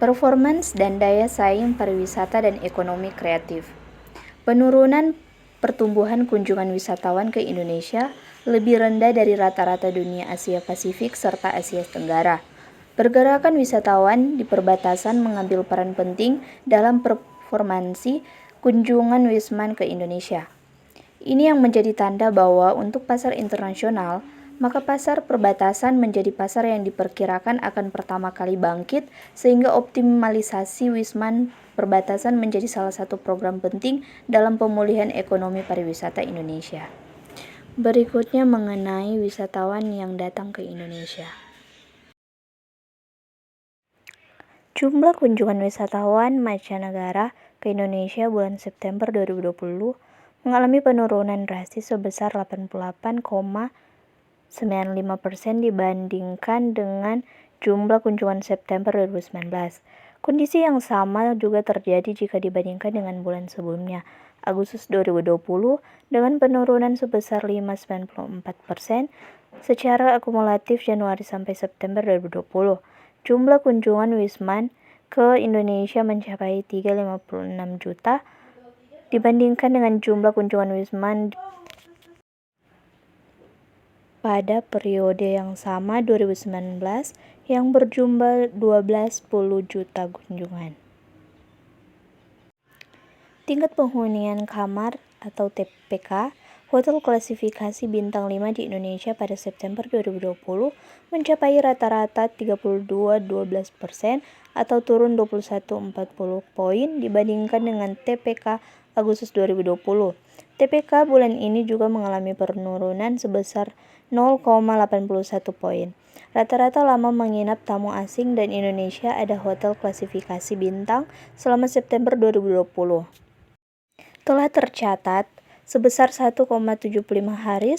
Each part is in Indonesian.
Performance dan daya saing pariwisata dan ekonomi kreatif. Penurunan pertumbuhan kunjungan wisatawan ke Indonesia lebih rendah dari rata-rata dunia Asia Pasifik serta Asia Tenggara. Pergerakan wisatawan di perbatasan mengambil peran penting dalam performansi kunjungan Wisman ke Indonesia. Ini yang menjadi tanda bahwa untuk pasar internasional, maka pasar perbatasan menjadi pasar yang diperkirakan akan pertama kali bangkit, sehingga optimalisasi Wisman perbatasan menjadi salah satu program penting dalam pemulihan ekonomi pariwisata Indonesia. Berikutnya mengenai wisatawan yang datang ke Indonesia. Jumlah kunjungan wisatawan mancanegara ke Indonesia bulan September 2020 mengalami penurunan drastis sebesar 88,95% dibandingkan dengan jumlah kunjungan September 2019. Kondisi yang sama juga terjadi jika dibandingkan dengan bulan sebelumnya, Agustus 2020, dengan penurunan sebesar 5,94% secara akumulatif Januari sampai September 2020. Jumlah kunjungan Wisman ke Indonesia mencapai 356 juta dibandingkan dengan jumlah kunjungan Wisman pada periode yang sama 2019 yang berjumlah 12,10 juta kunjungan. Tingkat penghunian kamar atau TPK hotel klasifikasi bintang 5 di Indonesia pada September 2020 mencapai rata-rata 32,12% atau turun 21,40 poin dibandingkan dengan TPK Agustus 2020. TPK bulan ini juga mengalami penurunan sebesar 0,81 poin. Rata-rata lama menginap tamu asing dan Indonesia ada hotel klasifikasi bintang selama September 2020. Telah tercatat sebesar 1,75 hari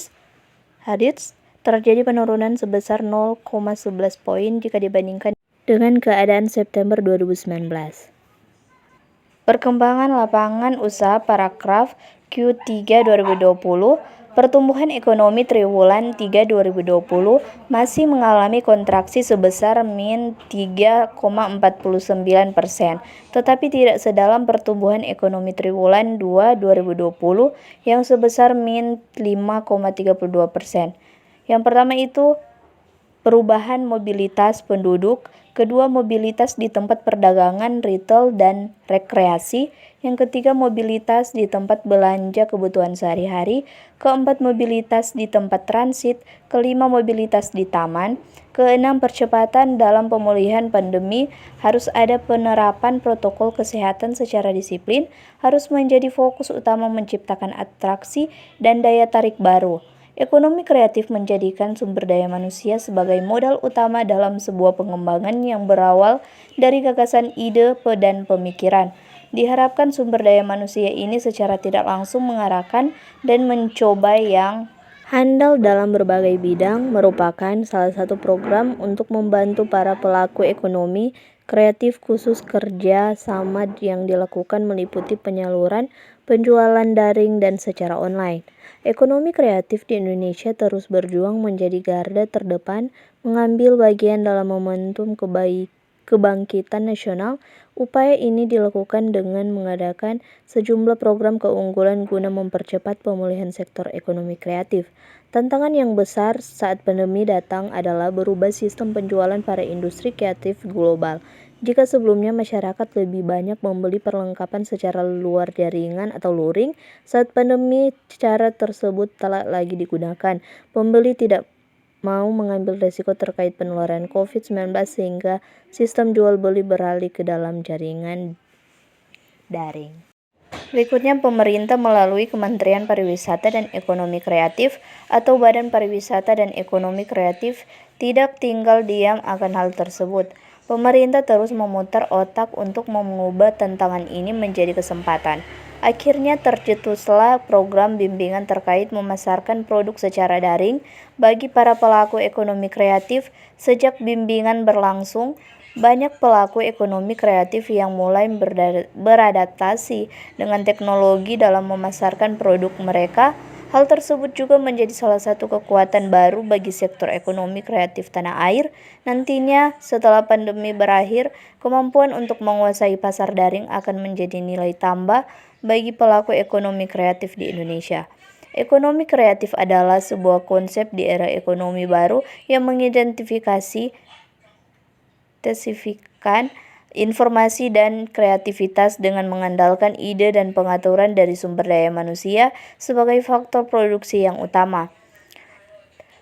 terjadi penurunan sebesar 0,11 poin jika dibandingkan dengan keadaan September 2019. Perkembangan lapangan usaha paragraf Q3 2020, pertumbuhan ekonomi triwulan 3 2020 masih mengalami kontraksi sebesar min 3,49%, tetapi tidak sedalam pertumbuhan ekonomi triwulan 2 2020 yang sebesar min 5,32%. Yang pertama itu perubahan mobilitas penduduk, kedua mobilitas di tempat perdagangan, retail, dan rekreasi, yang ketiga mobilitas di tempat belanja kebutuhan sehari-hari, keempat mobilitas di tempat transit, kelima mobilitas di taman, keenam percepatan dalam pemulihan pandemi, harus ada penerapan protokol kesehatan secara disiplin, harus menjadi fokus utama menciptakan atraksi dan daya tarik baru. Ekonomi kreatif menjadikan sumber daya manusia sebagai modal utama dalam sebuah pengembangan yang berawal dari gagasan, ide, dan pemikiran. Diharapkan sumber daya manusia ini secara tidak langsung mengarahkan dan mencoba yang handal dalam berbagai bidang merupakan salah satu program untuk membantu para pelaku ekonomi kreatif khusus kerja sama yang dilakukan meliputi penyaluran, penjualan daring, dan secara online. Ekonomi kreatif di Indonesia terus berjuang menjadi garda terdepan, mengambil bagian dalam momentum kebangkitan nasional. Upaya ini dilakukan dengan mengadakan sejumlah program keunggulan guna mempercepat pemulihan sektor ekonomi kreatif. Tantangan yang besar saat pandemi datang adalah berubah sistem penjualan para industri kreatif global. Jika sebelumnya masyarakat lebih banyak membeli perlengkapan secara luar jaringan atau luring, saat pandemi cara tersebut tak lagi digunakan. Pembeli tidak mau mengambil risiko terkait penularan COVID-19 sehingga sistem jual beli beralih ke dalam jaringan daring. Berikutnya, pemerintah melalui Kementerian Pariwisata dan Ekonomi Kreatif atau Badan Pariwisata dan Ekonomi Kreatif tidak tinggal diam akan hal tersebut. Pemerintah terus memutar otak untuk mengubah tantangan ini menjadi kesempatan. Akhirnya tercetuslah program bimbingan terkait memasarkan produk secara daring bagi para pelaku ekonomi kreatif. Sejak bimbingan berlangsung, banyak pelaku ekonomi kreatif yang mulai beradaptasi dengan teknologi dalam memasarkan produk mereka. Hal tersebut juga menjadi salah satu kekuatan baru bagi sektor ekonomi kreatif tanah air. Nantinya, setelah pandemi berakhir, kemampuan untuk menguasai pasar daring akan menjadi nilai tambah bagi pelaku ekonomi kreatif di Indonesia. Ekonomi kreatif adalah sebuah konsep di era ekonomi baru yang mengidentifikasi informasi dan kreativitas dengan mengandalkan ide dan pengaturan dari sumber daya manusia sebagai faktor produksi yang utama.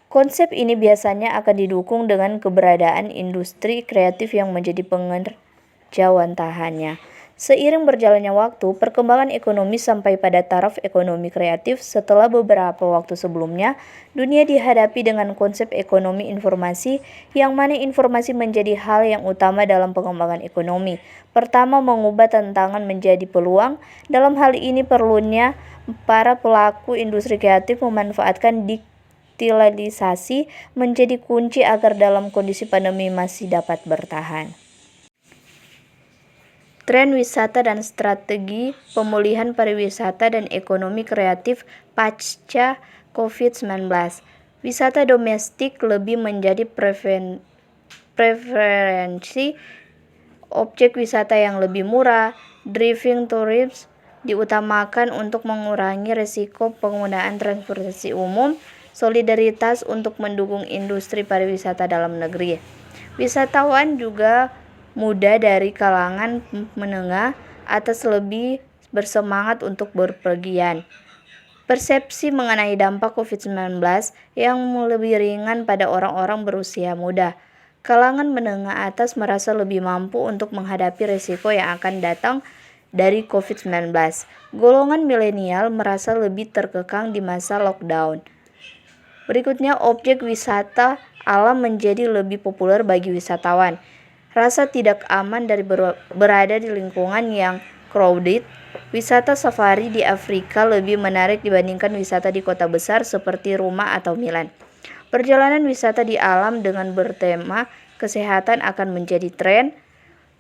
Konsep ini biasanya akan didukung dengan keberadaan industri kreatif yang menjadi pengerjawantahannya. Seiring berjalannya waktu, perkembangan ekonomi sampai pada taraf ekonomi kreatif. Setelah beberapa waktu sebelumnya, dunia dihadapi dengan konsep ekonomi informasi, yang mana informasi menjadi hal yang utama dalam pengembangan ekonomi. Pertama, mengubah tantangan menjadi peluang. Dalam hal ini perlunya para pelaku industri kreatif memanfaatkan digitalisasi menjadi kunci agar dalam kondisi pandemi masih dapat bertahan. Tren wisata dan strategi pemulihan pariwisata dan ekonomi kreatif pasca COVID-19. Wisata domestik lebih menjadi preferensi. Objek wisata yang lebih murah, driving tourism, diutamakan untuk mengurangi risiko penggunaan transportasi umum. Solidaritas untuk mendukung industri pariwisata dalam negeri. Wisatawan juga muda dari kalangan menengah atas lebih bersemangat untuk berpergian. Persepsi mengenai dampak COVID-19 yang lebih ringan pada orang-orang berusia muda. Kalangan menengah atas merasa lebih mampu untuk menghadapi risiko yang akan datang dari COVID-19. Golongan milenial merasa lebih terkekang di masa lockdown. Berikutnya, objek wisata alam menjadi lebih populer bagi wisatawan. Rasa tidak aman dari berada di lingkungan yang crowded. Wisata safari di Afrika lebih menarik dibandingkan wisata di kota besar seperti Roma atau Milan. Perjalanan wisata di alam dengan bertema kesehatan akan menjadi tren.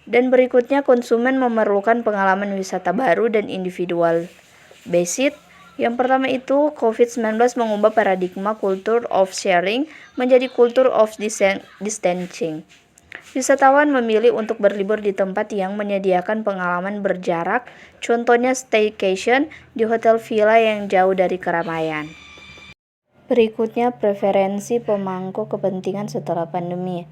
Dan berikutnya, konsumen memerlukan pengalaman wisata baru dan individual based. Yang pertama itu, COVID-19 mengubah paradigma culture of sharing menjadi culture of distancing. Wisatawan memilih untuk berlibur di tempat yang menyediakan pengalaman berjarak, contohnya staycation di hotel villa yang jauh dari keramaian. Berikutnya, preferensi pemangku kepentingan setelah pandemi.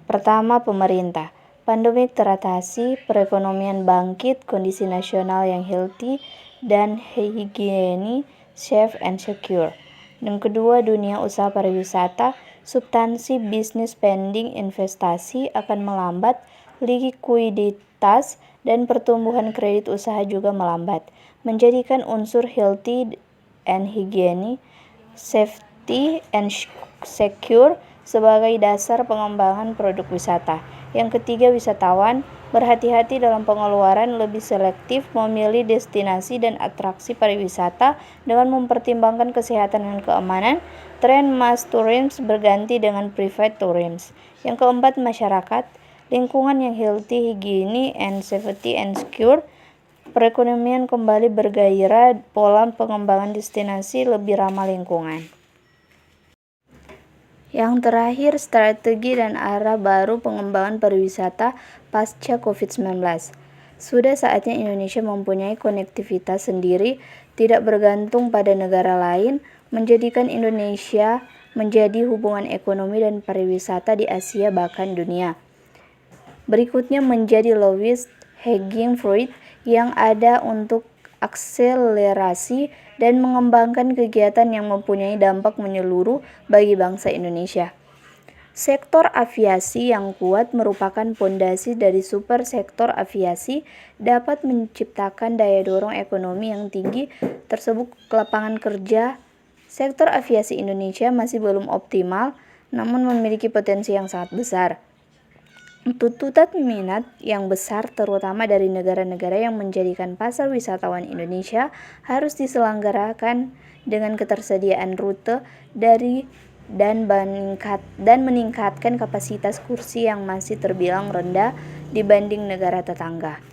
Pertama, pemerintah. Pandemi teratasi, perekonomian bangkit, kondisi nasional yang healthy, dan higiene safe and secure. Yang kedua, dunia usaha pariwisata, substansi bisnis spending investasi akan melambat, likuiditas dan pertumbuhan kredit usaha juga melambat, menjadikan unsur healthy and hygiene, safety and secure sebagai dasar pengembangan produk wisata. Yang ketiga, wisatawan berhati-hati dalam pengeluaran, lebih selektif memilih destinasi dan atraksi pariwisata dengan mempertimbangkan kesehatan dan keamanan. Tren mass tourism berganti dengan private tourism. Yang keempat, masyarakat, lingkungan yang healthy, hygiene and safety and secure. Perekonomian kembali bergairah, pola pengembangan destinasi lebih ramah lingkungan. Yang terakhir, strategi dan arah baru pengembangan pariwisata pasca COVID-19. Sudah saatnya Indonesia mempunyai konektivitas sendiri, tidak bergantung pada negara lain, menjadikan Indonesia menjadi hubungan ekonomi dan pariwisata di Asia bahkan dunia. Berikutnya menjadi lowest hanging fruit yang ada untuk akselerasi dan mengembangkan kegiatan yang mempunyai dampak menyeluruh bagi bangsa Indonesia. Sektor aviasi yang kuat merupakan pondasi dari super sektor aviasi, dapat menciptakan daya dorong ekonomi yang tinggi tersebut lapangan kerja. Sektor aviasi Indonesia masih belum optimal, namun memiliki potensi yang sangat besar. Tuntutan minat yang besar terutama dari negara-negara yang menjadikan pasar wisatawan Indonesia harus diselenggarakan dengan ketersediaan rute dan meningkatkan kapasitas kursi yang masih terbilang rendah dibanding negara tetangga.